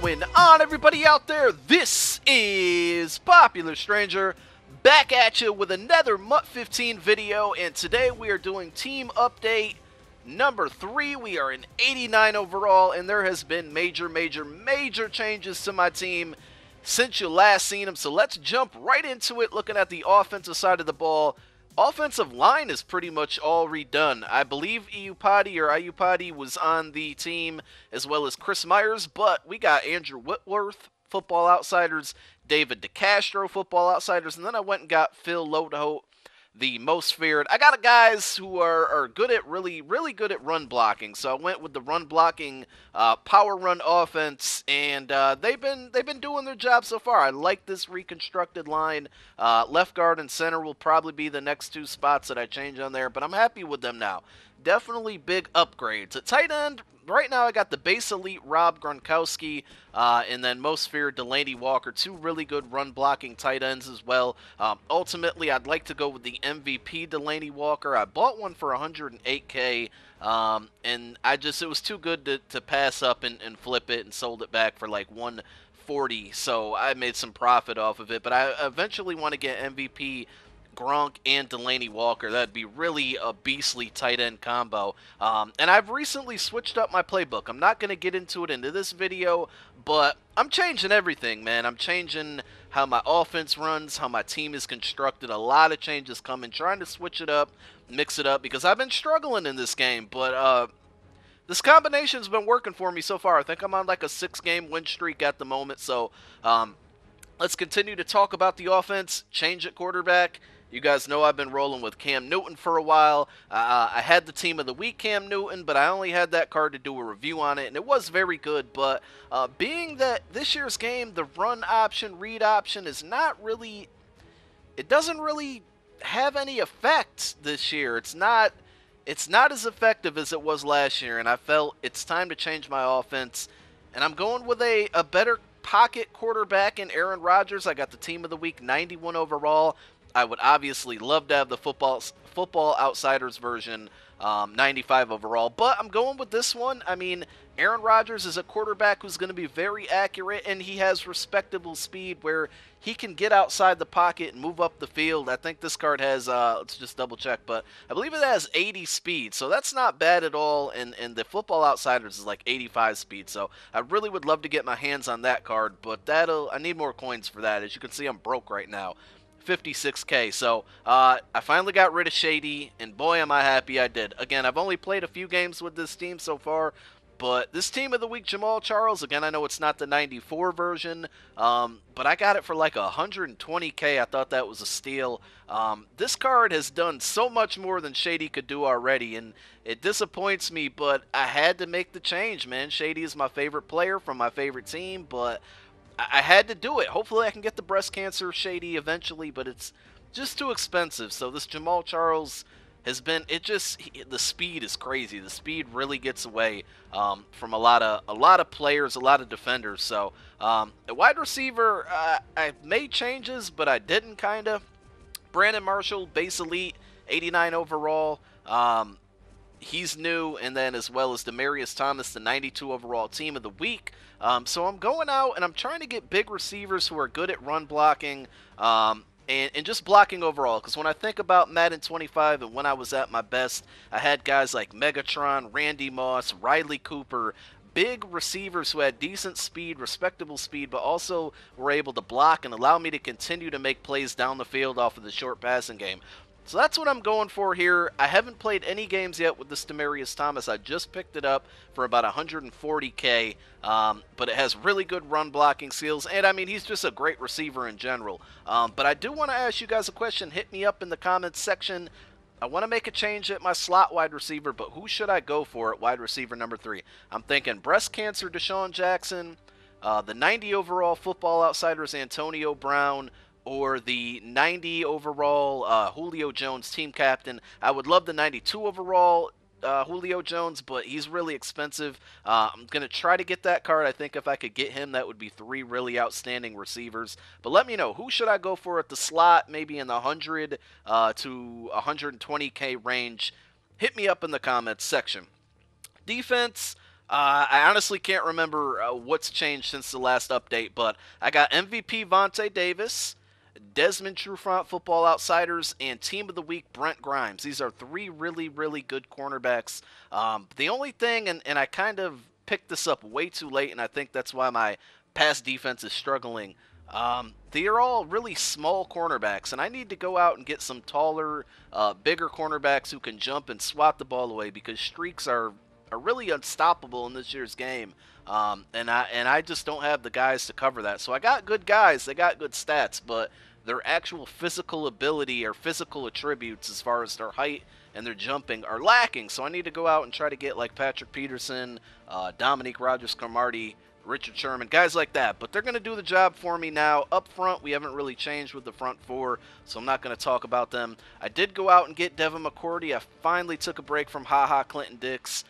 going on, everybody out there? This is Popular Stranger back at you with another MUT 15 video, and today we are doing team update number 3. We are in 89 overall, and there has been major changes to my team since you last seen them. So let's jump right into it, looking at the offensive side of the ball. Offensive line is pretty much all redone. I believe iiPSGaming was on the team, as well as Chris Myers, but we got Andrew Whitworth, Football Outsiders, David DeCastro, Football Outsiders, and then I went and got Phil Lodeholt, the most feared. I got guys who are good at really good at run blocking, so I went with the run blocking power run offense, and they've been doing their job so far. I like this reconstructed line. Left guard and center will probably be the next two spots that I change on there, but I'm happy with them now. Definitely big upgrades. At tight end, right now I got the base elite Rob Gronkowski and then most feared Delaney Walker, two really good run blocking tight ends as well. Ultimately, I'd like to go with the MVP Delaney Walker. I bought one for $108K, and it was too good to pass up and flip it, and sold it back for like $140, so I made some profit off of it. But I eventually want to get MVP Gronk and Delaney Walker. That'd be really a beastly tight end combo. And I've recently switched up my playbook. I'm not going to get into it into this video, but I'm changing everything, man. I'm changing how my offense runs, how my team is constructed. A lot of changes coming, trying to switch it up, mix it up, because I've been struggling in this game, but this combination's been working for me so far. I think I'm on like a 6-game win streak at the moment, so let's continue to talk about the offense. Change at quarterback. You guys know I've been rolling with Cam Newton for a while. I had the Team of the Week Cam Newton, but I only had that card to do a review on it, and it was very good. But being that this year's game, the run option, read option is not really, it doesn't really have any effect this year. It's not as effective as it was last year, and I felt it's time to change my offense. And I'm going with a better pocket quarterback in Aaron Rodgers. I got the Team of the Week 91 overall. I would obviously love to have the Football Outsiders version, 95 overall, but I'm going with this one. I mean, Aaron Rodgers is a quarterback who's going to be very accurate, and he has respectable speed where he can get outside the pocket and move up the field. I think this card has, let's just double check, but I believe it has 80 speed, so that's not bad at all, and the Football Outsiders is like 85 speed, so I really would love to get my hands on that card, but I need more coins for that. As you can see, I'm broke right now. 56K. So I finally got rid of Shady, and boy am I happy I did. Again, I've only played a few games with this team so far, but this Team of the Week Jamal Charles, again, I know it's not the 94 version, but I got it for like 120K. I thought that was a steal. This card has done so much more than Shady could do already, and it disappoints me, but I had to make the change, man. Shady is my favorite player from my favorite team, but I had to do it. Hopefully I can get the breast cancer Shady eventually, but it's just too expensive. So this Jamal Charles has been, the speed is crazy. The speed really gets away from a lot of players, a lot of defenders. So at wide receiver, I made changes, but I didn't kind of. Brandon Marshall, base elite, 89 overall. He's new, and then as well as Demaryius Thomas, the 92 overall Team of the Week. So I'm going out and I'm trying to get big receivers who are good at run blocking and just blocking overall. Because when I think about Madden 25 and when I was at my best, I had guys like Megatron, Randy Moss, Riley Cooper, big receivers who had decent speed, respectable speed, but also were able to block and allow me to continue to make plays down the field off of the short passing game. So that's what I'm going for here. I haven't played any games yet with this Demaryius Thomas. I just picked it up for about 140K, but it has really good run blocking skills, and I mean, he's just a great receiver in general. But I do want to ask you guys a question. Hit me up in the comments section. I want to make a change at my slot wide receiver, but who should I go for at wide receiver number 3? I'm thinking breast cancer Deshaun Jackson, the 90 overall Football Outsiders Antonio Brown, or the 90 overall Julio Jones team captain. I would love the 92 overall Julio Jones, but he's really expensive. I'm going to try to get that card. I think if I could get him, that would be 3 really outstanding receivers. But let me know, who should I go for at the slot, maybe in the 100 to 120K range? Hit me up in the comments section. Defense, I honestly can't remember what's changed since the last update, but I got MVP Vontae Davis, Desmond Trufant, Football Outsiders, and Team of the Week Brent Grimes. These are three really, really good cornerbacks. The only thing, and I kind of picked this up way too late, and I think that's why my pass defense is struggling. They are all really small cornerbacks, and I need to go out and get some taller, bigger cornerbacks who can jump and swat the ball away because streaks are really unstoppable in this year's game. And I just don't have the guys to cover that. So I got good guys, they got good stats, but their actual physical ability or physical attributes as far as their height and their jumping are lacking. So I need to go out and try to get like Patrick Peterson, Dominique Rodgers-Cromartie, Richard Sherman, guys like that. But they're going to do the job for me now. Up front, we haven't really changed with the front four, so I'm not going to talk about them. I did go out and get Devin McCourty. I finally took a break from Clinton Dix.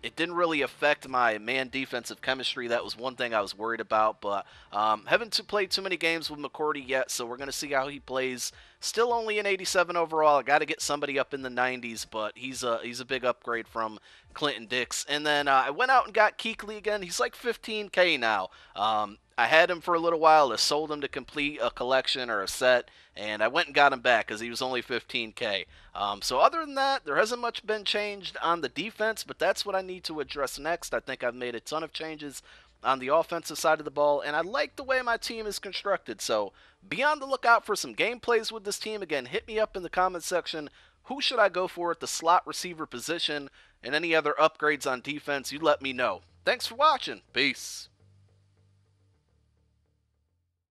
It didn't really affect my man defensive chemistry. That was one thing I was worried about, but haven't played too many games with McCourty yet, so we're going to see how he plays. Still only an 87 overall. I got to get somebody up in the 90s, but he's a big upgrade from Clinton Dix. And then I went out and got Kuechly again. He's like 15K now. I had him for a little while. I sold him to complete a collection or a set, and I went and got him back because he was only 15K. So other than that, there hasn't much been changed on the defense, but that's what I need to address next. I think I've made a ton of changes on the offensive side of the ball, and I like the way my team is constructed. So be on the lookout for some gameplays with this team. Again, hit me up in the comment section. Who should I go for at the slot receiver position, and any other upgrades on defense, you let me know. Thanks for watching. Peace.